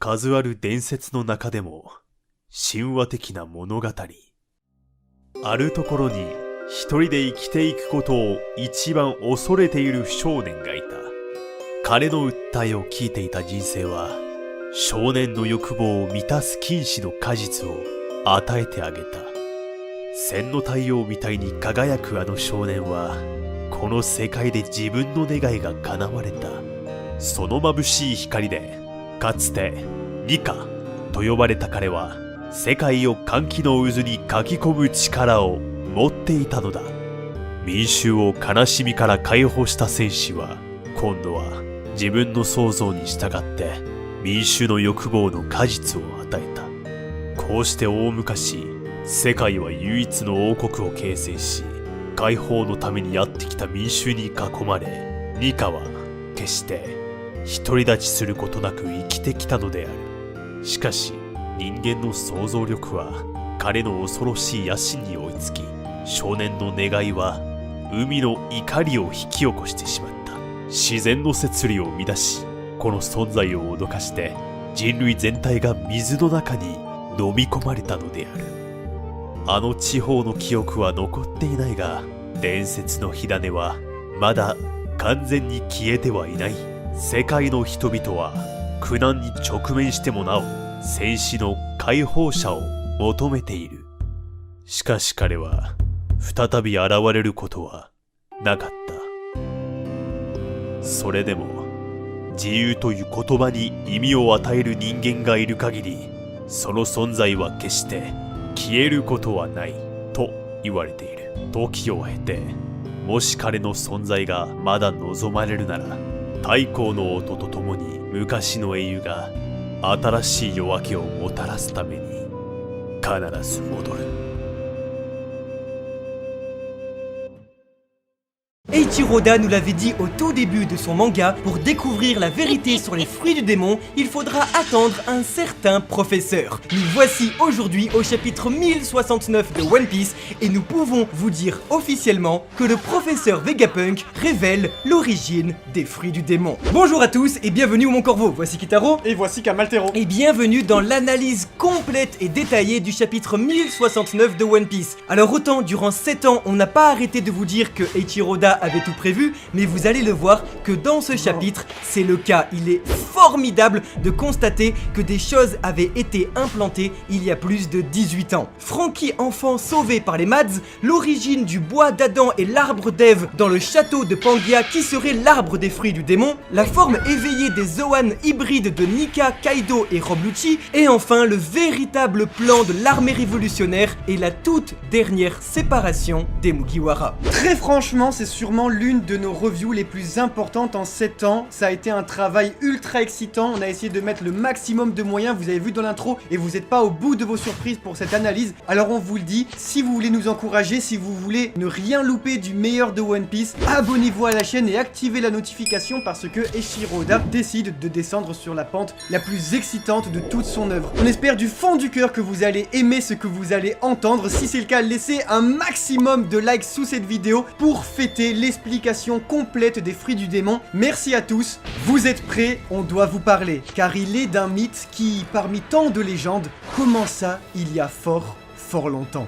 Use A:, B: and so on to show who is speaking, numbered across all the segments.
A: 数ある伝説の中でも神話的な物語。あるところに一人で生きていくことを一番恐れている少年がいた。彼の訴えを聞いていた人生は少年の欲望を満たす禁止の果実を与えてあげた。千の太陽みたいに輝くあの少年はこの世界で自分の願いが叶われた。その眩しい光でかつてニカと呼ばれた彼は世界を歓喜の渦にかき込む力を持っていたのだ。民衆を悲しみから解放した戦士は今度は自分の想像に従って民衆の欲望の果実を与えた。こうして大昔、世界は唯一の王国を形成し、解放のためにやってきた民衆に囲まれ、ニカは決して独り立ちすることなく生きてきたのである。しかし人間の想像力は彼の恐ろしい野心に追いつき、少年の願いは海の怒りを引き起こしてしまった。自然の摂理を乱し、この存在を脅かして人類全体が水の中に飲み込まれたのである。あの地方の記憶は残っていないが、伝説の火種はまだ完全に消えてはいない。世界の人々は苦難に直面してもなお戦士の解放者を求めている。しかし彼は再び現れることはなかった。それでも自由という言葉に意味を与える人間がいる限り、その存在は決して消えることはないと言われている。時を経て、もし彼の存在がまだ望まれるなら、太鼓の音とともに昔の英雄が新しい夜明けをもたらすために必ず戻る。
B: Eiichiro Oda nous l'avait dit au tout début de son manga, pour découvrir la vérité sur les fruits du démon, il faudra attendre un certain professeur. Nous voici aujourd'hui au chapitre 1069 de One Piece et nous pouvons vous dire officiellement que le professeur Vegapunk révèle l'origine des fruits du démon. Bonjour à tous et bienvenue au Mon Corvo, voici Kitaro
C: et voici Kamaltero.
B: Et bienvenue dans l'analyse complète et détaillée du chapitre 1069 de One Piece. Alors autant durant 7 ans on n'a pas arrêté de vous dire que Eiichiro Oda avait tout prévu, mais vous allez le voir que dans ce chapitre, c'est le cas. Il est formidable de constater que des choses avaient été implantées il y a plus de 18 ans. Franky, enfant sauvé par les Mads, l'origine du bois d'Adam et l'arbre d'Ève dans le château de Pangaea qui serait l'arbre des fruits du démon, la forme éveillée des Zoan hybrides de Nika, Kaido et Rob Lucci, et enfin le véritable plan de l'armée révolutionnaire et la toute dernière séparation des Mugiwara.
C: Très franchement, c'est sûrement l'une de nos reviews les plus importantes en 7 ans. Ça a été un travail ultra excitant, on a essayé de mettre le maximum de moyens, vous avez vu dans l'intro, et vous n'êtes pas au bout de vos surprises pour cette analyse. Alors on vous le dit, si vous voulez nous encourager, si vous voulez ne rien louper du meilleur de One Piece, abonnez-vous à la chaîne et activez la notification parce que Eiichiro Oda décide de descendre sur la pente la plus excitante de toute son œuvre. On espère du fond du cœur que vous allez aimer ce que vous allez entendre. Si c'est le cas, laissez un maximum de likes sous cette vidéo pour fêter l'explication complète des fruits du démon. Merci à tous, vous êtes prêts, on doit vous parler, car il est d'un mythe qui, parmi tant de légendes, commença il y a fort, fort longtemps.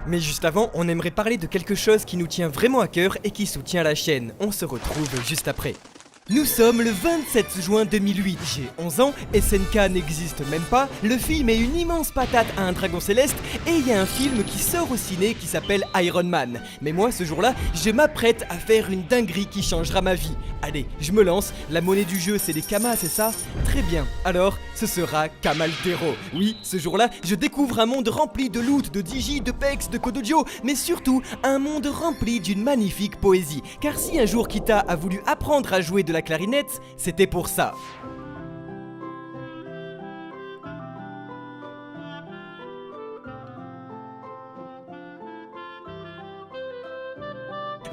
B: Mais juste avant, on aimerait parler de quelque chose qui nous tient vraiment à cœur et qui soutient la chaîne. On se retrouve juste après. Nous sommes le 27 juin 2008, j'ai 11 ans, SNK n'existe même pas, le film est une immense patate à un dragon céleste et il y a un film qui sort au ciné qui s'appelle Iron Man. Mais moi ce jour-là, je m'apprête à faire une dinguerie qui changera ma vie. Allez, je me lance, la monnaie du jeu c'est les Kamas, c'est ça? Très bien, alors ce sera Kamaldero. Oui, ce jour-là, je découvre un monde rempli de loot, de digi, de pex, de kodojo, mais surtout un monde rempli d'une magnifique poésie. Car si un jour Kita a voulu apprendre à jouer de la clarinette, c'était pour ça.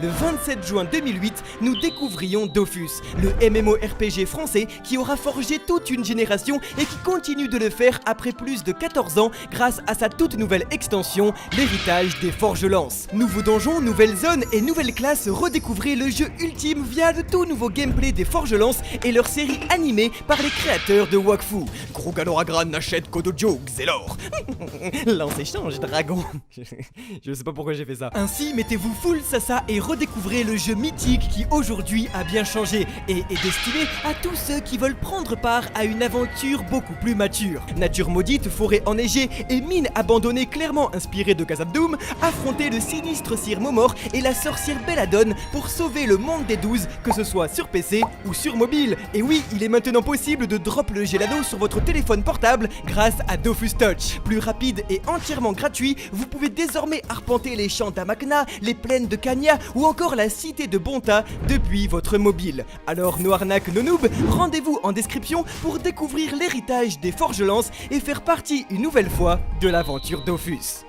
B: Le 27 juin 2008, nous découvrions Dofus, le MMORPG français qui aura forgé toute une génération et qui continue de le faire après plus de 14 ans grâce à sa toute nouvelle extension, l'héritage des Forgelances. Nouveaux donjons, nouvelles zones et nouvelles classes, redécouvrez le jeu ultime via le tout nouveau gameplay des Forgelances et leur série animée par les créateurs de Wakfu. Gros Galoragran achète Kodojo, Xelor. Lance échange, dragon. Je sais pas pourquoi j'ai fait ça. Ainsi, mettez-vous full sasa et redécouvrez le jeu mythique qui aujourd'hui a bien changé et est destiné à tous ceux qui veulent prendre part à une aventure beaucoup plus mature. Nature maudite, forêt enneigée et mines abandonnées clairement inspirées de Khazad-dûm, affrontez le sinistre Sir Momor et la sorcière Belladone pour sauver le monde des 12, que ce soit sur PC ou sur mobile. Et oui, il est maintenant possible de drop le Gelado sur votre téléphone portable grâce à Dofus Touch. Plus rapide et entièrement gratuit, vous pouvez désormais arpenter les champs d'Amakna, les plaines de Kanya ou encore la cité de Bonta depuis votre mobile. Alors no arnaque no noob, rendez-vous en description pour découvrir l'héritage des Forgelances et faire partie une nouvelle fois de l'aventure Dofus.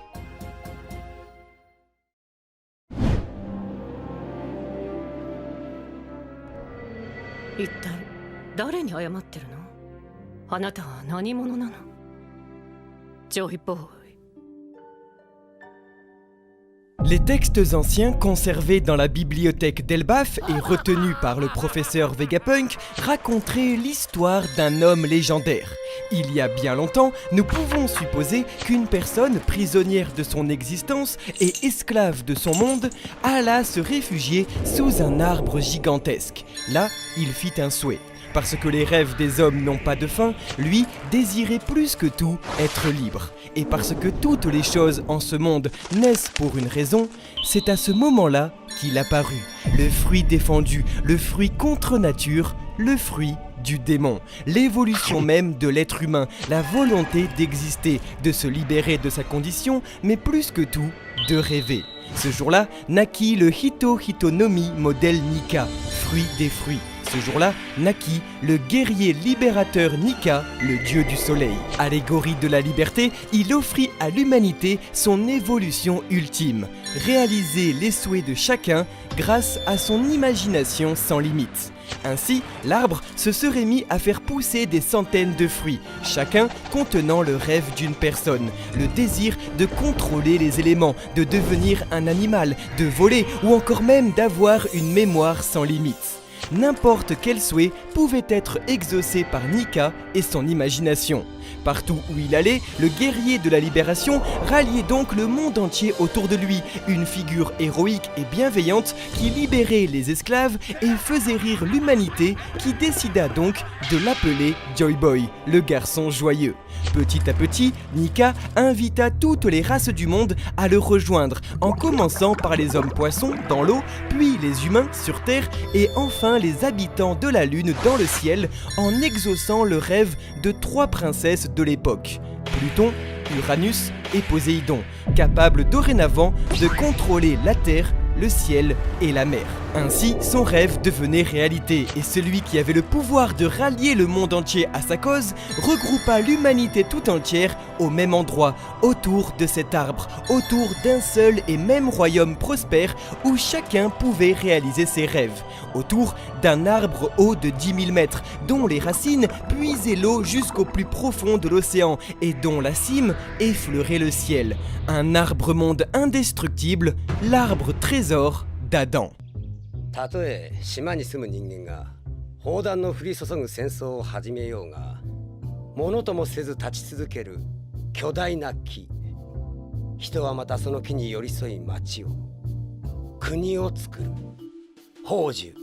B: Les textes anciens conservés dans la bibliothèque d'Elbaf et retenus par le professeur Vegapunk raconteraient l'histoire d'un homme légendaire. Il y a bien longtemps, nous pouvons supposer qu'une personne prisonnière de son existence et esclave de son monde alla se réfugier sous un arbre gigantesque. Là, il fit un souhait. Parce que les rêves des hommes n'ont pas de fin, lui désirait plus que tout être libre. Et parce que toutes les choses en ce monde naissent pour une raison, c'est à ce moment-là qu'il apparut. Le fruit défendu, le fruit contre nature, le fruit du démon. L'évolution même de l'être humain, la volonté d'exister, de se libérer de sa condition, mais plus que tout, de rêver. Ce jour-là, naquit le Hito-Hitonomi modèle Nika, fruit des fruits. Ce jour-là, naquit le guerrier libérateur Nika, le dieu du soleil. Allégorie de la liberté, il offrit à l'humanité son évolution ultime, réaliser les souhaits de chacun grâce à son imagination sans limite. Ainsi, l'arbre se serait mis à faire pousser des centaines de fruits, chacun contenant le rêve d'une personne, le désir de contrôler les éléments, de devenir un animal, de voler ou encore même d'avoir une mémoire sans limite. N'importe quel souhait pouvait être exaucé par Nika et son imagination. Partout où il allait, le guerrier de la libération ralliait donc le monde entier autour de lui, une figure héroïque et bienveillante qui libérait les esclaves et faisait rire l'humanité, qui décida donc de l'appeler Joy Boy, le garçon joyeux. Petit à petit, Nika invita toutes les races du monde à le rejoindre, en commençant par les hommes-poissons dans l'eau, puis les humains sur Terre et enfin les habitants de la Lune dans le ciel, en exaucant le rêve de 3 princesses de l'époque, Pluton, Uranus et Poséidon, capables dorénavant de contrôler la Terre, le ciel et la mer. Ainsi, son rêve devenait réalité et celui qui avait le pouvoir de rallier le monde entier à sa cause regroupa l'humanité tout entière au même endroit, autour de cet arbre, autour d'un seul et même royaume prospère où chacun pouvait réaliser ses rêves, autour d'un arbre haut de 10 000 mètres dont les racines puisaient l'eau jusqu'au plus profond de l'océan et dont la cime effleurait le ciel. Un arbre-monde indestructible, l'arbre trésor d'Adam.
D: たとえ島に住む人間が砲弾の降り注ぐ戦争を始めようがものともせず立ち続ける巨大な木人はまたその木に寄り添い町を国を作る宝珠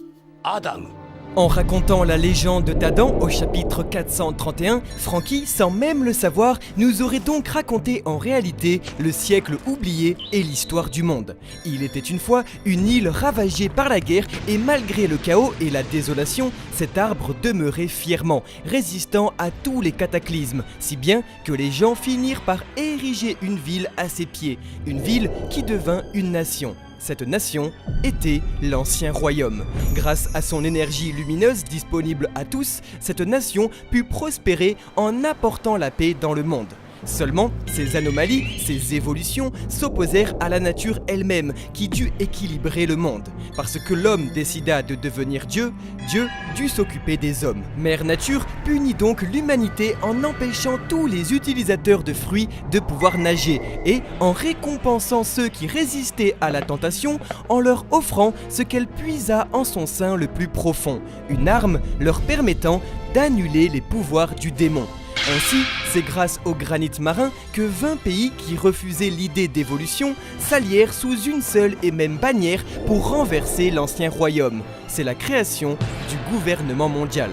D: アダム
B: En racontant la légende d'Adam au chapitre 431, Franky, sans même le savoir, nous aurait donc raconté en réalité le siècle oublié et l'histoire du monde. Il était une fois une île ravagée par la guerre et malgré le chaos et la désolation, cet arbre demeurait fièrement, résistant à tous les cataclysmes, si bien que les gens finirent par ériger une ville à ses pieds, une ville qui devint une nation. Cette nation était l'Ancien Royaume. Grâce à son énergie lumineuse disponible à tous, cette nation put prospérer en apportant la paix dans le monde. Seulement, ces anomalies, ces évolutions s'opposèrent à la nature elle-même qui dut équilibrer le monde. Parce que l'homme décida de devenir Dieu, Dieu dut s'occuper des hommes. Mère Nature punit donc l'humanité en empêchant tous les utilisateurs de fruits de pouvoir nager et en récompensant ceux qui résistaient à la tentation en leur offrant ce qu'elle puisa en son sein le plus profond, une arme leur permettant d'annuler les pouvoirs du démon. Ainsi, c'est grâce au granit marin que 20 pays qui refusaient l'idée d'évolution s'allièrent sous une seule et même bannière pour renverser l'ancien royaume. C'est la création du gouvernement mondial.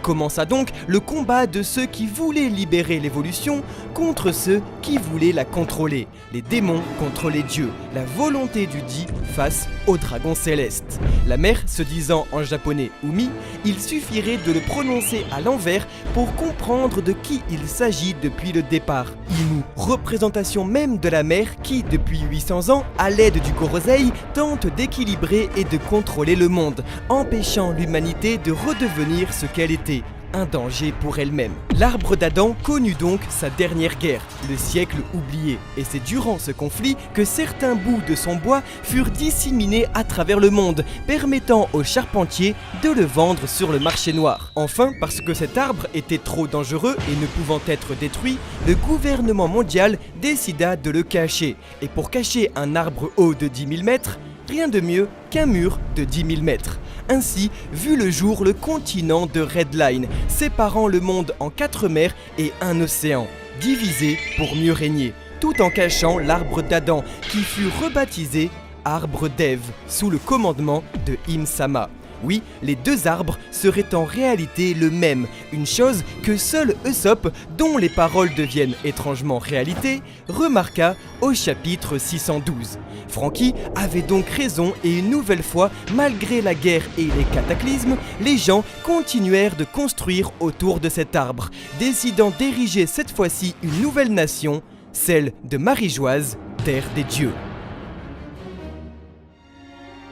B: Commença donc le combat de ceux qui voulaient libérer l'évolution contre ceux qui voulaient la contrôler. Les démons contre les dieux, la volonté du dit face au dragon céleste. La mère se disant en japonais Umi, il suffirait de le prononcer à l'envers pour comprendre de qui il s'agit depuis le départ. Imu, représentation même de la mer qui, depuis 800 ans, à l'aide du Gorosei, tente d'équilibrer et de contrôler le monde, empêchant l'humanité de redevenir ce qu'elle était. Un danger pour elle-même. L'arbre d'Adam connut donc sa dernière guerre, le siècle oublié, et c'est durant ce conflit que certains bouts de son bois furent disséminés à travers le monde, permettant aux charpentiers de le vendre sur le marché noir. Enfin, parce que cet arbre était trop dangereux et ne pouvant être détruit, le gouvernement mondial décida de le cacher. Et pour cacher un arbre haut de 10 000 mètres, rien de mieux qu'un mur de 10 000 mètres. Ainsi vit le jour le continent de Red Line, séparant le monde en 4 mers et un océan, divisé pour mieux régner, tout en cachant l'arbre d'Adam qui fut rebaptisé Arbre d'Ève sous le commandement de Im-sama. Oui, les deux arbres seraient en réalité le même, une chose que seul Usopp, dont les paroles deviennent étrangement réalité, remarqua au chapitre 612. Franky avait donc raison et une nouvelle fois, malgré la guerre et les cataclysmes, les gens continuèrent de construire autour de cet arbre, décidant d'ériger cette fois-ci une nouvelle nation, celle de Marie-Joise, terre des dieux.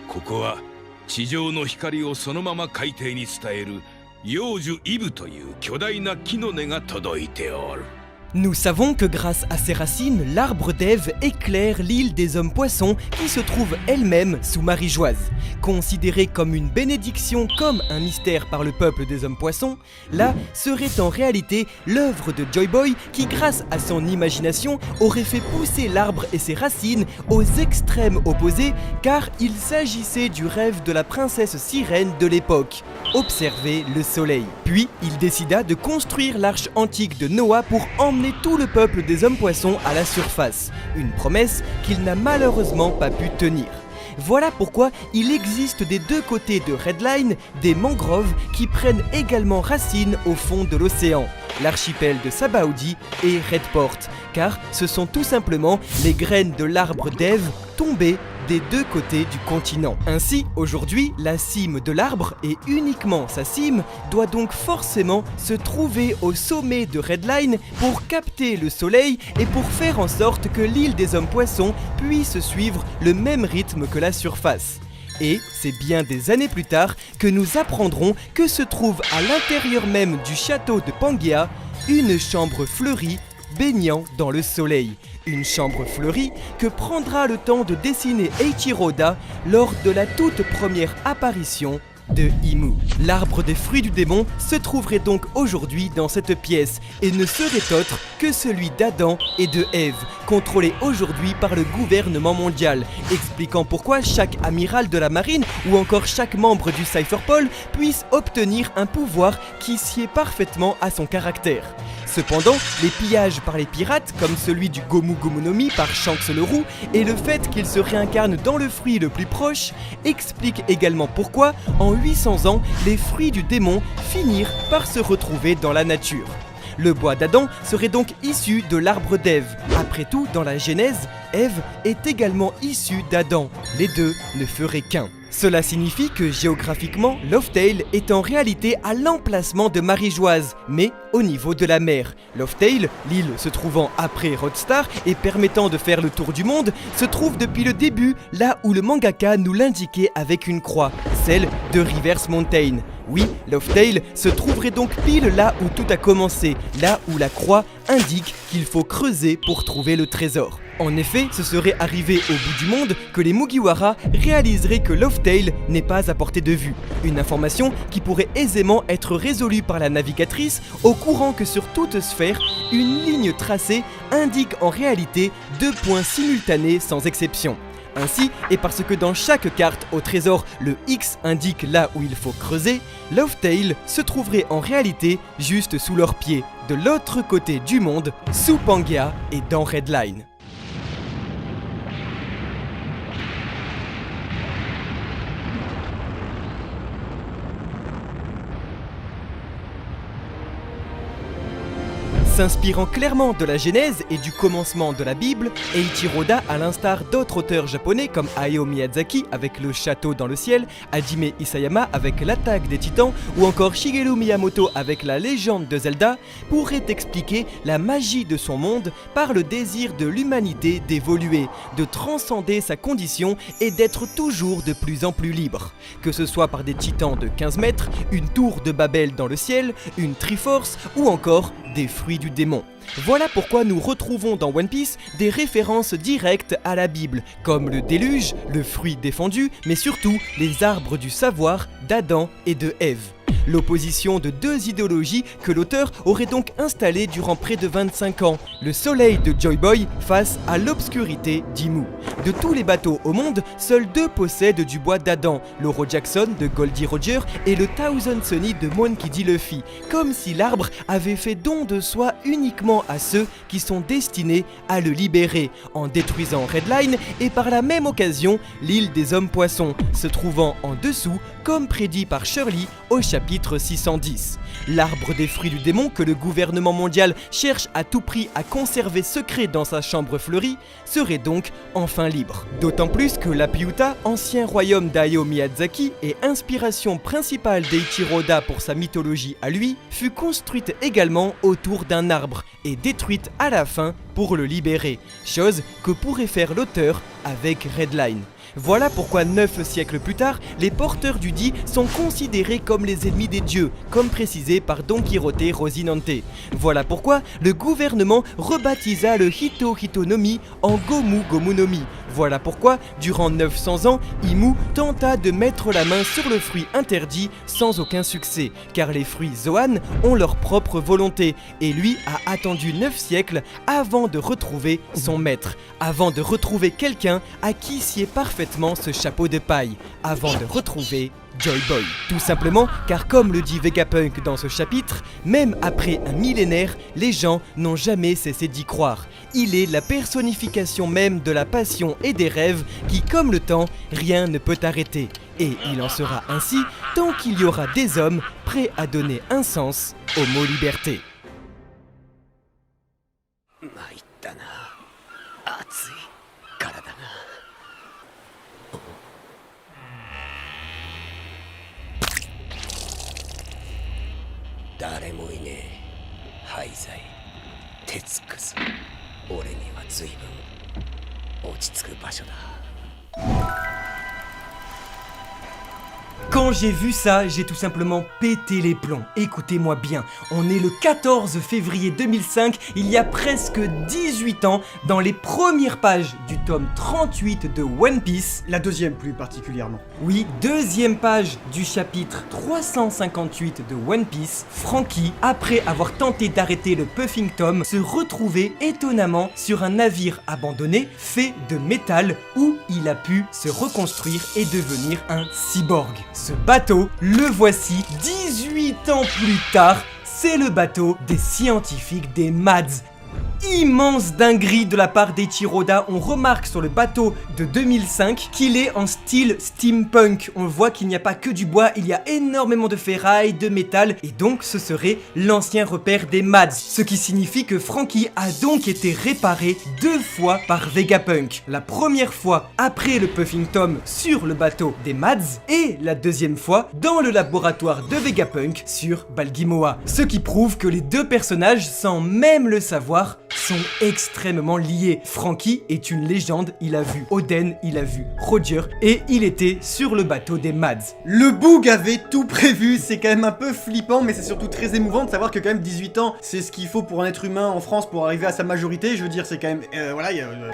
E: ここは地上の光をそのまま海底に伝える幼樹イブという巨大な木の根が届いておる。
B: Nous savons que grâce à ses racines, l'arbre d'Ève éclaire l'île des hommes poissons qui se trouve elle-même sous Marie-Joise. Considérée comme une bénédiction, comme un mystère par le peuple des hommes poissons, là serait en réalité l'œuvre de Joy Boy qui, grâce à son imagination, aurait fait pousser l'arbre et ses racines aux extrêmes opposés car il s'agissait du rêve de la princesse sirène de l'époque, observer le soleil. Puis il décida de construire l'arche antique de Noah pour emmener tout le peuple des hommes poissons à la surface, une promesse qu'il n'a malheureusement pas pu tenir. Voilà pourquoi il existe des deux côtés de Red Line des mangroves qui prennent également racine au fond de l'océan, l'archipel de Sabaody et Redport, car ce sont tout simplement les graines de l'arbre d'Ève tombées des deux côtés du continent. Ainsi, aujourd'hui, la cime de l'arbre, et uniquement sa cime, doit donc forcément se trouver au sommet de Red Line pour capter le soleil et pour faire en sorte que l'île des hommes poissons puisse suivre le même rythme que la surface. Et c'est bien des années plus tard que nous apprendrons que se trouve à l'intérieur même du château de Pangea une chambre fleurie baignant dans le soleil. Une chambre fleurie que prendra le temps de dessiner Eiichiro Oda lors de la toute première apparition de Imu. L'arbre des fruits du démon se trouverait donc aujourd'hui dans cette pièce et ne serait autre que celui d'Adam et de Ève, contrôlé aujourd'hui par le gouvernement mondial, expliquant pourquoi chaque amiral de la marine ou encore chaque membre du Cypherpol puisse obtenir un pouvoir qui sied parfaitement à son caractère. Cependant, les pillages par les pirates, comme celui du Gomu Gomu no Mi par Shanks le Roux, et le fait qu'il se réincarne dans le fruit le plus proche, expliquent également pourquoi, en 800 ans, les fruits du démon finirent par se retrouver dans la nature. Le bois d'Adam serait donc issu de l'arbre d'Ève. Après tout, dans la Genèse, Ève est également issue d'Adam. Les deux ne feraient qu'un. Cela signifie que géographiquement, Loftale est en réalité à l'emplacement de Marie-Joise, mais au niveau de la mer. Loftale, l'île se trouvant après Roadstar et permettant de faire le tour du monde, se trouve depuis le début là où le mangaka nous l'indiquait avec une croix, celle de Rivers Mountain. Oui, Loftale se trouverait donc pile là où tout a commencé, là où la croix indique qu'il faut creuser pour trouver le trésor. En effet, ce serait arrivé au bout du monde que les Mugiwara réaliseraient que Loftale n'est pas à portée de vue. Une information qui pourrait aisément être résolue par la navigatrice au courant que sur toute sphère, une ligne tracée indique en réalité 2 points simultanés sans exception. Ainsi, et parce que dans chaque carte au trésor, le X indique là où il faut creuser, Loftale se trouverait en réalité juste sous leurs pieds, de l'autre côté du monde, sous Pangea et dans Redline. S'inspirant clairement de la Genèse et du commencement de la Bible, Eiichiro Oda, à l'instar d'autres auteurs japonais comme Hayao Miyazaki avec Le Château dans le ciel, Hajime Isayama avec L'attaque des titans ou encore Shigeru Miyamoto avec La légende de Zelda, pourrait expliquer la magie de son monde par le désir de l'humanité d'évoluer, de transcender sa condition et d'être toujours de plus en plus libre. Que ce soit par des titans de 15 mètres, une tour de Babel dans le ciel, une Triforce ou encore des fruits du démon. Voilà pourquoi nous retrouvons dans One Piece des références directes à la Bible, comme le déluge, le fruit défendu, mais surtout les arbres du savoir d'Adam et de Ève. L'opposition de deux idéologies que l'auteur aurait donc installées durant près de 25 ans, le soleil de Joy Boy face à l'obscurité d'Imu. De tous les bateaux au monde, seuls 2 possèdent du bois d'Adam, l'Oro Jackson de Goldie Roger et le Thousand Sunny de Monkey D. Luffy, comme si l'arbre avait fait don de soi uniquement à ceux qui sont destinés à le libérer, en détruisant Redline et par la même occasion l'île des hommes poissons, se trouvant en dessous comme prédit par Shirley au chapitre 610. L'arbre des fruits du démon que le gouvernement mondial cherche à tout prix à conserver secret dans sa chambre fleurie serait donc enfin libre. D'autant plus que la Piuta, ancien royaume d'Hayao Miyazaki et inspiration principale d'Eiichiro Oda pour sa mythologie à lui, fut construite également autour d'un arbre et détruite à la fin pour le libérer, chose que pourrait faire l'auteur avec Redline. Voilà pourquoi 9 siècles plus tard, les porteurs du Di sont considérés comme les ennemis des dieux, comme précisé par Don Quirote Rocinante. Voilà pourquoi le gouvernement rebaptisa le Hito Hito no Mi en Gomu Gomu no Mi. Voilà pourquoi, durant 900 ans, Imu tenta de mettre la main sur le fruit interdit sans aucun succès, car les fruits Zoan ont leur propre volonté, et lui a attendu 9 siècles avant de retrouver son maître, avant de retrouver quelqu'un à qui sied parfaitement ce chapeau de paille, avant de retrouver Joy Boy. Tout simplement car, comme le dit Vegapunk dans ce chapitre, même après un millénaire, les gens n'ont jamais cessé d'y croire. Il est la personnification même de la passion et des rêves qui, comme le temps, rien ne peut arrêter. Et il en sera ainsi tant qu'il y aura des hommes prêts à donner un sens au mot liberté.
D: 参ったな。熱いからだな。誰もいねえ。廃材、鉄くず。俺には随分落ち着く場所だ。
B: Quand j'ai vu ça, j'ai tout simplement pété les plombs. Écoutez-moi bien, on est le 14 février 2005, il y a presque 18 ans, dans les premières pages du tome 38 de One Piece.
C: La deuxième plus particulièrement.
B: Oui, deuxième page du chapitre 358 de One Piece, Franky, après avoir tenté d'arrêter le Puffing Tom, se retrouvait étonnamment sur un navire abandonné fait de métal où il a pu se reconstruire et devenir un cyborg. Ce bateau, le voici 18 ans plus tard, c'est le bateau des scientifiques des Mads. Immense dinguerie de la part d'Eiichiro Oda, on remarque sur le bateau de 2005 qu'il est en style steampunk. On voit qu'il n'y a pas que du bois, il y a énormément de ferraille, de métal, et donc ce serait l'ancien repère des Mads. Ce qui signifie que Franky a donc été réparé 2 fois par Vegapunk. La première fois après le Puffing Tom sur le bateau des Mads, et la deuxième fois dans le laboratoire de Vegapunk sur Balgimoa. Ce qui prouve que les deux personnages, sans même le savoir, sont extrêmement liés. Franky est une légende, il a vu Oden, il a vu Roger et il était sur le bateau des Mads.
C: Le Boog avait tout prévu, c'est quand même un peu flippant mais c'est surtout très émouvant de savoir que quand même 18 ans c'est ce qu'il faut pour un être humain en France pour arriver à sa majorité, je veux dire c'est quand même, voilà,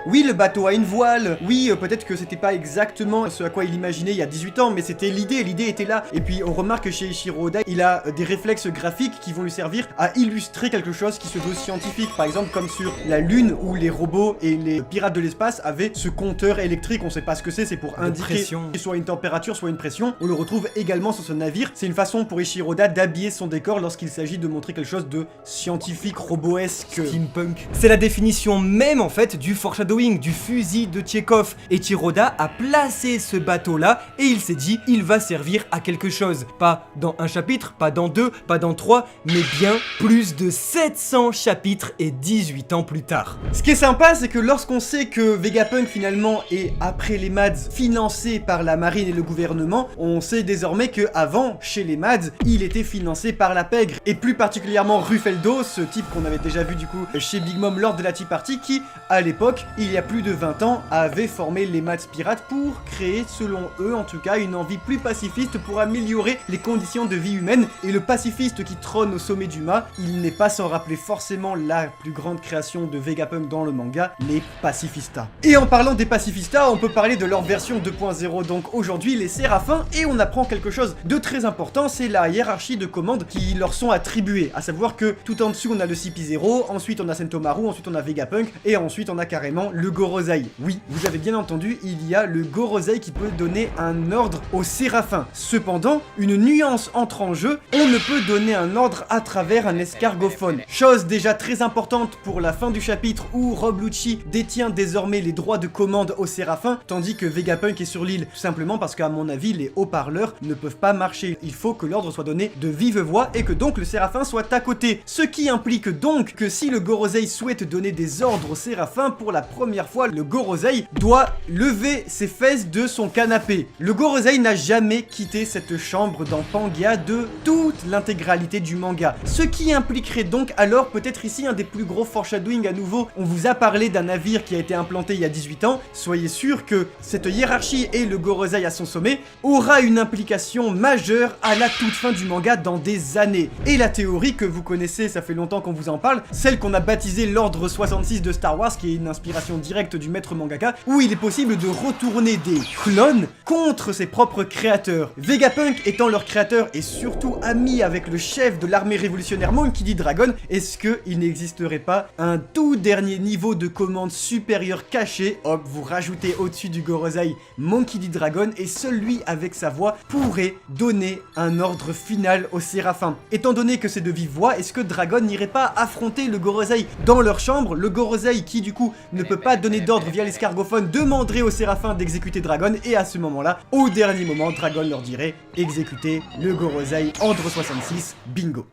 C: oui le bateau a une voile, oui peut-être que c'était pas exactement ce à quoi il imaginait il y a 18 ans mais c'était l'idée était là et puis on remarque que chez Eiichiro Oda il a des réflexes graphiques qui vont lui servir à illustrer quelque chose qui se veut scientifique, par exemple comme sur la Lune où les robots et les pirates de l'espace avaient ce compteur électrique, on sait pas ce que c'est pour indiquer soit une température, soit une pression. On le retrouve également sur ce navire. C'est une façon pour Eiichiro Oda d'habiller son décor lorsqu'il s'agit de montrer quelque chose de scientifique, roboesque.
B: Steampunk. C'est la définition même en fait du foreshadowing, du fusil de Tchekhov. Eiichiro Oda a placé ce bateau là et il s'est dit il va servir à quelque chose. Pas dans un chapitre, pas dans 2, pas dans 3, mais bien plus de 700 chapitres et 18 ans plus tard.
C: Ce qui est sympa, c'est que lorsqu'on sait que Vegapunk finalement est, après les Mads, financé par la marine et le gouvernement, on sait désormais que avant, chez les Mads, il était financé par la pègre, et plus particulièrement Ruffaldo, ce type qu'on avait déjà vu du coup chez Big Mom lors de la Tea Party, qui, à l'époque, il y a plus de 20 ans, avait formé les Mads pirates pour créer, selon eux en tout cas, une envie plus pacifiste pour améliorer les conditions de vie humaine, et le pacifiste qui trône au sommet du mât, il n'est pas sans rappeler forcément la plus grande création de Vegapunk dans le manga, les pacifistas. Et en parlant des pacifistas, on peut parler de leur version 2.0, donc aujourd'hui les séraphins, et on apprend quelque chose de très important, c'est la hiérarchie de commandes qui leur sont attribuées, à savoir que tout en dessous on a le CP0, ensuite on a Sentomaru, ensuite on a Vegapunk, et ensuite on a carrément le Gorosei. Oui, vous avez bien entendu, il y a le Gorosei qui peut donner un ordre aux séraphins. Cependant, une nuance entre en jeu, on ne peut donner un ordre à travers un escargophone. Chose déjà très importante pour la fin du chapitre où Rob Lucci détient désormais les droits de commande aux séraphins, tandis que Vegapunk est sur l'île, tout simplement parce qu'à mon avis, les haut-parleurs ne peuvent pas marcher. Il faut que l'ordre soit donné de vive voix et que donc le séraphin soit à côté. Ce qui implique donc que si le Gorosei souhaite donner des ordres aux séraphins, pour la première fois, le Gorosei doit lever ses fesses de son canapé. Le Gorosei n'a jamais quitté cette chambre dans Pangaea de toute l'intégralité du manga. Ce qui impliquerait donc alors peut-être ici un des plus gros foreshadowing à nouveau. On vous a parlé d'un navire qui a été implanté il y a 18 ans, soyez sûr que cette hiérarchie et le Gorosei à son sommet aura une implication majeure à la toute fin du manga dans des années. Et la théorie que vous connaissez, ça fait longtemps qu'on vous en parle, celle qu'on a baptisée l'ordre 66 de Star Wars, qui est une inspiration directe du maître mangaka, où il est possible de retourner des clones contre ses propres créateurs. Vegapunk étant leur créateur et surtout ami avec le chef de l'armée révolutionnaire Monkey D. Dragon, est-ce qu'il n'existerait pas un tout dernier niveau de commande supérieur caché? Hop, vous rajoutez au-dessus du Gorosei Monkey D. Dragon et seul lui avec sa voix pourrait donner un ordre final aux séraphins. Étant donné que c'est de vive voix, est-ce que Dragon n'irait pas affronter le Gorosei dans leur chambre? Le Gorosei qui du coup ne peut pas donner d'ordre via l'escargophone demanderait aux séraphins d'exécuter Dragon et à ce moment-là, au dernier moment, Dragon leur dirait exécutez le Gorosei Ordre 66, bingo.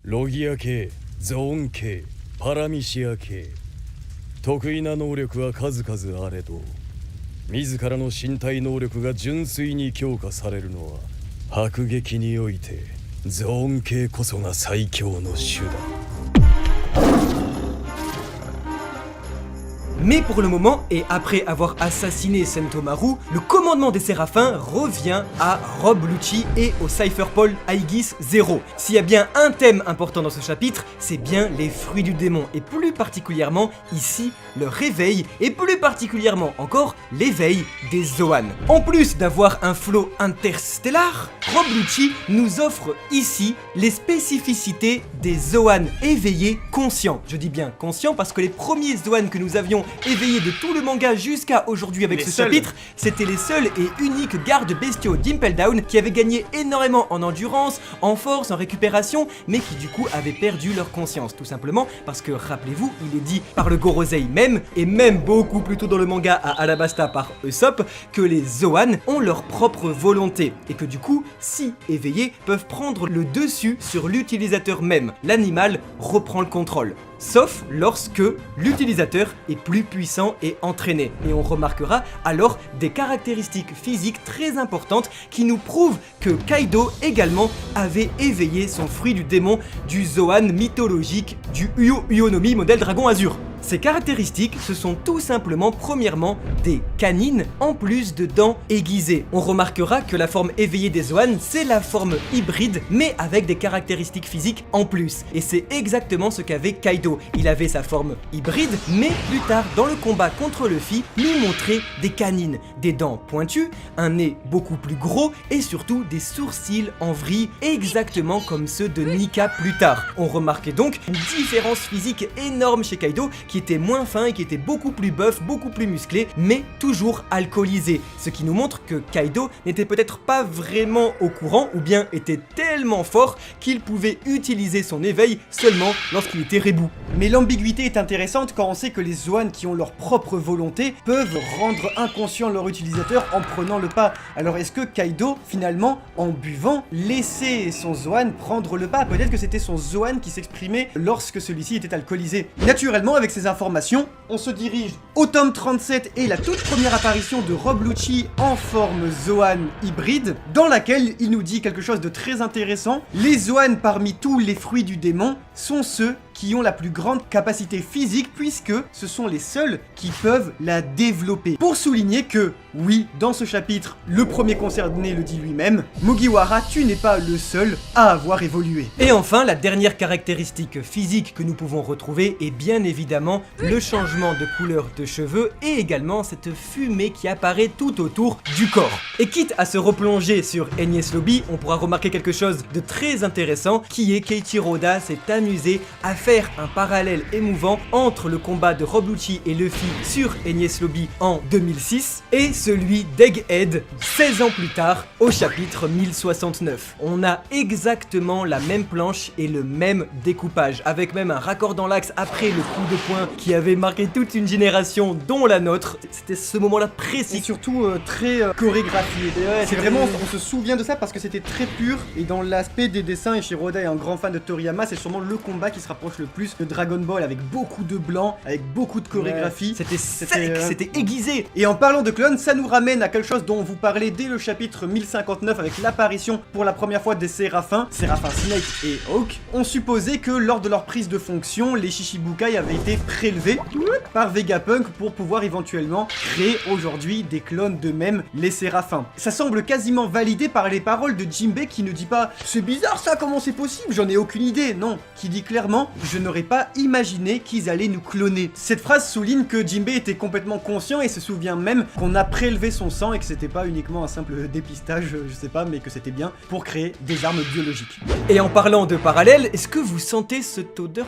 F: ロギア系、ゾーン系、パラミシア系得意な能力は数々あれど自らの身体能力が純粋に強化されるのは迫撃においてゾーン系こそが最強の手段
B: Mais pour le moment, et après avoir assassiné Sentomaru, le commandement des séraphins revient à Rob Lucci et au Cypherpole Aegis 0. S'il y a bien un thème important dans ce chapitre, c'est bien les fruits du démon, et plus particulièrement ici, le réveil, et plus particulièrement encore l'éveil des Zoan. En plus d'avoir un flot interstellar, Rob Lucci nous offre ici les spécificités des Zoan éveillés conscients. Je dis bien conscients parce que les premiers Zoan que nous avions éveillés de tout le manga jusqu'à aujourd'hui avec
C: Les
B: ce
C: seuls.
B: chapitre, c'était les seuls et uniques gardes bestiaux d'Impel Down qui avaient gagné énormément en endurance, en force, en récupération, mais qui du coup avaient perdu leur conscience, tout simplement parce que, rappelez-vous, il est dit par le Gorosei même, et même beaucoup plus tôt dans le manga à Alabasta par Usopp, que les Zoan ont leur propre volonté, et que du coup, si éveillés, peuvent prendre le dessus sur l'utilisateur même. L'animal reprend le contrôle. Sauf lorsque l'utilisateur est plus puissant et entraîné. Et on remarquera alors des caractéristiques physiques très importantes qui nous prouvent que Kaido également avait éveillé son fruit du démon du Zoan mythologique du Uo-Uonomi modèle Dragon Azur. Ces caractéristiques, ce sont tout simplement premièrement des canines en plus de dents aiguisées. On remarquera que la forme éveillée des Zoan, c'est la forme hybride mais avec des caractéristiques physiques en plus. Et c'est exactement ce qu'avait Kaido. Il avait sa forme hybride mais plus tard dans le combat contre Luffy, nous montrait des canines, des dents pointues, un nez beaucoup plus gros et surtout des sourcils en vrille exactement comme ceux de Nika plus tard. On remarquait donc une différence physique énorme chez Kaido qui était moins fin et qui était beaucoup plus buff, beaucoup plus musclé, mais toujours alcoolisé. Ce qui nous montre que Kaido n'était peut-être pas vraiment au courant ou bien était tellement fort qu'il pouvait utiliser son éveil seulement lorsqu'il était rebou.
C: Mais l'ambiguïté est intéressante quand on sait que les Zoan qui ont leur propre volonté peuvent rendre inconscient leur utilisateur en prenant le pas. Alors est-ce que Kaido, finalement, en buvant, laissait son Zoan prendre le pas? Peut-être que c'était son Zoan qui s'exprimait lorsque celui-ci était alcoolisé. Naturellement, avec ces informations, on se dirige au tome 37 et la toute première apparition de Rob Lucci en forme Zoan hybride, dans laquelle il nous dit quelque chose de très intéressant. Les Zoan parmi tous les fruits du démon sont ceux qui ont la plus grande capacité physique puisque ce sont les seuls qui peuvent la développer. Pour souligner que, oui, dans ce chapitre, le premier concerné le dit lui-même, Mugiwara, tu n'es pas le seul à avoir évolué.
B: Et enfin, la dernière caractéristique physique que nous pouvons retrouver est bien évidemment le changement de couleur de cheveux et également cette fumée qui apparaît tout autour du corps. Et quitte à se replonger sur Enies Lobby, on pourra remarquer quelque chose de très intéressant qui est qu'Eiichiro Oda s'est amusé à faire un parallèle émouvant entre le combat de Rob Lucci et Luffy sur Enies Lobby en 2006 et celui d'Egghead 16 ans plus tard au chapitre 1069. On a exactement la même planche et le même découpage, avec même un raccord dans l'axe après le coup de poing qui avait marqué toute une génération dont la nôtre. C'était ce moment-là
C: Et
B: précis.
C: surtout très chorégraphié. C'est vraiment, on se souvient de ça parce que c'était très pur et dans l'aspect des dessins, Eiichiro Oda est un grand fan de Toriyama, c'est sûrement le combat qui se rapproche le plus de Dragon Ball avec beaucoup de blanc, avec beaucoup de chorégraphie.
B: C'était sec, c'était aiguisé.
C: Et en parlant de clones, ça nous ramène à quelque chose dont on vous parlait dès le chapitre 1059 avec l'apparition pour la première fois des Séraphins Snake et Hawk. On supposait que lors de leur prise de fonction, les Shichibukai avaient été prélevés par Vegapunk pour pouvoir éventuellement créer aujourd'hui des clones d'eux-mêmes, les Séraphins. Ça semble quasiment validé par les paroles de Jinbei qui ne dit pas « C'est bizarre ça, comment c'est possible? J'en ai aucune idée !» Non, qui dit clairement « Je n'aurais pas imaginé qu'ils allaient nous cloner ». Cette phrase souligne que Jinbei était complètement conscient et se souvient même qu'on a prélevé son sang et que c'était pas uniquement un simple dépistage, je sais pas, mais que c'était bien pour créer des armes biologiques.
B: Et en parlant de parallèle, est-ce que vous sentez cette odeur ?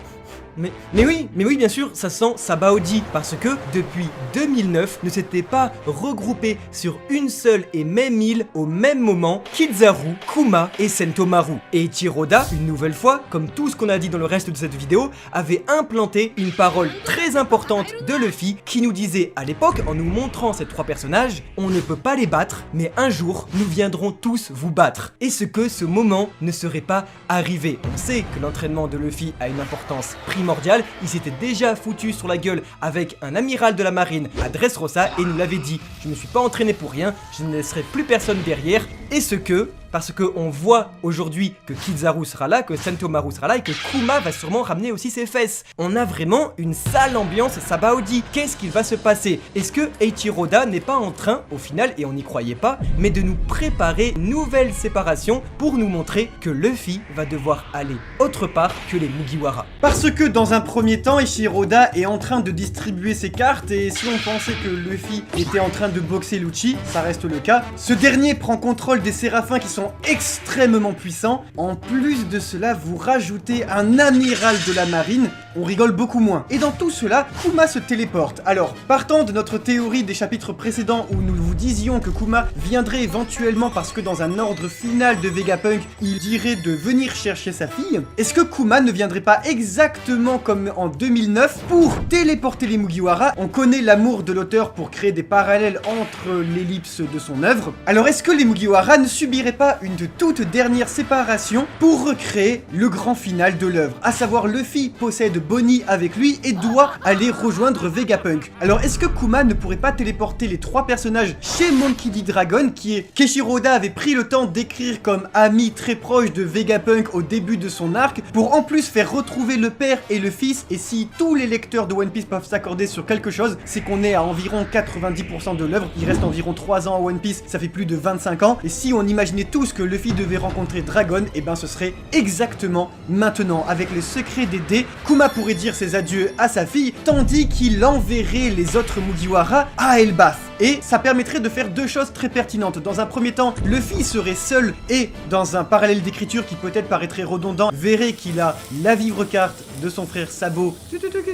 B: Mais oui, bien sûr, ça sent Sabaody, parce que depuis 2009, ne s'étaient pas regroupés sur une seule et même île au même moment Kizaru, Kuma et Sentomaru. Et Eiichiro Oda, une nouvelle fois, comme tout ce qu'on a dit dans le reste de cette vidéo, avait implanté une parole très importante de Luffy qui nous disait à l'époque, en nous montrant ces trois personnages, on ne peut pas les battre, mais un jour, nous viendrons tous vous battre. Et ce que ce moment ne serait pas arrivé. On sait que l'entraînement de Luffy a une importance primordiale, il s'était déjà foutu sur la gueule avec un amiral de la marine à Dressrosa et nous l'avait dit, je ne suis pas entraîné pour rien, je ne laisserai plus personne derrière, et ce que... Parce qu'on voit aujourd'hui que Kizaru sera là, que Sentomaru sera là et que Kuma va sûrement ramener aussi ses fesses. On a vraiment une sale ambiance Sabaody. Qu'est-ce qu'il va se passer? Est-ce que Eiichiro Oda n'est pas en train, au final, et on n'y croyait pas, mais de nous préparer une nouvelle séparation pour nous montrer que Luffy va devoir aller autre part que les Mugiwara?
C: Parce que dans un premier temps, Eiichiro Oda est en train de distribuer ses cartes et si on pensait que Luffy était en train de boxer Lucci, ça reste le cas, ce dernier prend contrôle des Séraphins qui sont extrêmement puissants. En plus de cela, vous rajoutez un amiral de la marine on rigole beaucoup moins. Et dans tout cela, Kuma se téléporte. Alors, partant de notre théorie des chapitres précédents où nous vous disions que Kuma viendrait éventuellement parce que dans un ordre final de Vegapunk, il dirait de venir chercher sa fille, est-ce que Kuma ne viendrait pas exactement comme en 2009 pour téléporter les Mugiwara? On connaît l'amour de l'auteur pour créer des parallèles entre l'ellipse de son œuvre. Alors est-ce que les Mugiwara ne subiraient pas une toute dernière séparation pour recréer le grand final de l'œuvre? À savoir, Luffy possède Bonnie avec lui et doit aller rejoindre Vegapunk. Alors est-ce que Kuma ne pourrait pas téléporter les 3 personnages chez Monkey D. Dragon, qui est Keiichiro Oda avait pris le temps d'écrire comme ami très proche de Vegapunk au début de son arc, pour en plus faire retrouver le père et le fils? Et si tous les lecteurs de One Piece peuvent s'accorder sur quelque chose, c'est qu'on est à environ 90% de l'œuvre. Il reste environ 3 ans à One Piece, ça fait plus de 25 ans. Et si on imaginait tous que Luffy devait rencontrer Dragon, et ben ce serait exactement maintenant. Avec les secrets des dés, Kuma pourrait dire ses adieux à sa fille, tandis qu'il enverrait les autres Mugiwara à Elbaf. Et ça permettrait de faire 2 choses très pertinentes. Dans un premier temps, Luffy serait seul et, dans un parallèle d'écriture qui peut-être paraîtrait redondant, verrait qu'il a la vivre-carte de son frère Sabo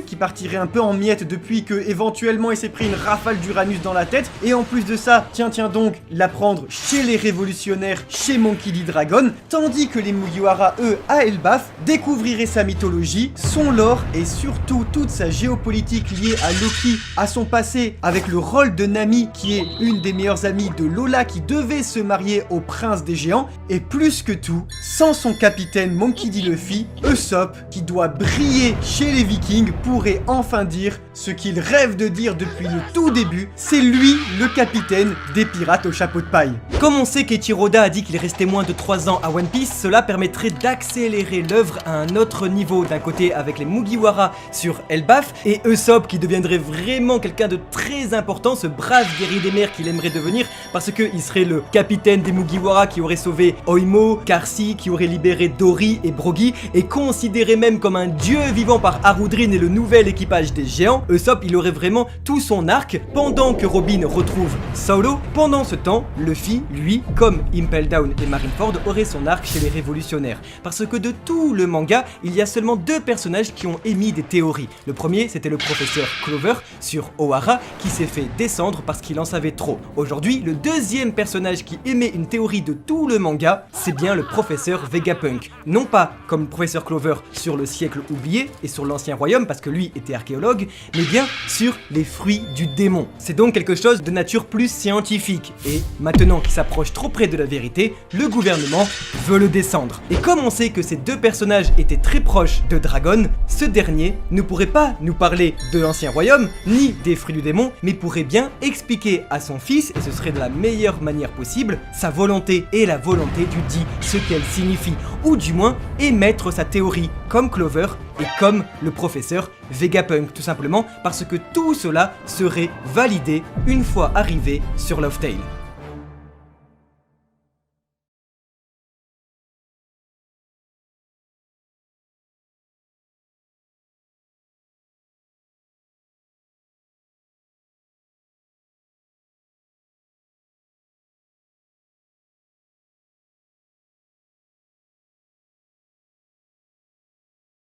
C: qui partirait un peu en miettes depuis que éventuellement il s'est pris une rafale d'Uranus dans la tête. Et en plus de ça, tiens donc, l'apprendre chez les révolutionnaires, chez Monkey D. Dragon, tandis que les Mugiwara, eux, à Elbaf, découvriraient sa mythologie, son lore et surtout toute sa géopolitique liée à Loki, à son passé, avec le rôle de Nami qui est une des meilleures amies de Lola qui devait se marier au prince des géants, et plus que tout, sans son capitaine Monkey D. Luffy, Usopp, qui doit briller chez les Vikings, pourrait enfin dire ce qu'il rêve de dire depuis le tout début, c'est lui le capitaine des pirates au chapeau de paille.
B: Comme on sait qu'Eiichiro Oda a dit qu'il restait moins de 3 ans à One Piece, cela permettrait d'accélérer l'œuvre à un autre niveau. D'un côté avec les Mugiwara sur Elbaf, et Usopp qui deviendrait vraiment quelqu'un de très important, ce brave guerrier des mers qu'il aimerait devenir, parce qu'il serait le capitaine des Mugiwara qui aurait sauvé Oimo, Karsi, qui aurait libéré Dory et Brogy, et considéré même comme un dieu vivant par Harudrin et le nouvel équipage des géants. Usopp, il aurait vraiment tout son arc, pendant que Robin retrouve Solo. Pendant ce temps, Luffy, lui, comme Impel Down et Marineford, aurait son arc chez les révolutionnaires. Parce que de tout le manga, il y a seulement 2 personnages qui ont émis des théories. Le premier, c'était le professeur Clover sur Ohara, qui s'est fait descendre parce qu'il en savait trop. Aujourd'hui, le deuxième personnage qui émet une théorie de tout le manga, c'est bien le professeur Vegapunk. Non pas comme le professeur Clover sur le siècle oublié et sur l'ancien royaume, parce que lui était archéologue, mais bien sur les fruits du démon. C'est donc quelque chose de nature plus scientifique. Et maintenant qu'il s'approche trop près de la vérité, le gouvernement veut le descendre. Et comme on sait que ces 2 personnages étaient très proches de Dragon, ce dernier ne pourrait pas nous parler de l'ancien royaume, ni des fruits du démon, mais pourrait bien expliquer à son fils, et ce serait de la meilleure manière possible, sa volonté et la volonté du dit, ce qu'elle signifie, ou du moins émettre sa théorie, comme Clover et comme le professeur Vegapunk, tout simplement parce que tout cela serait validé une fois arrivé sur Laugh Tale.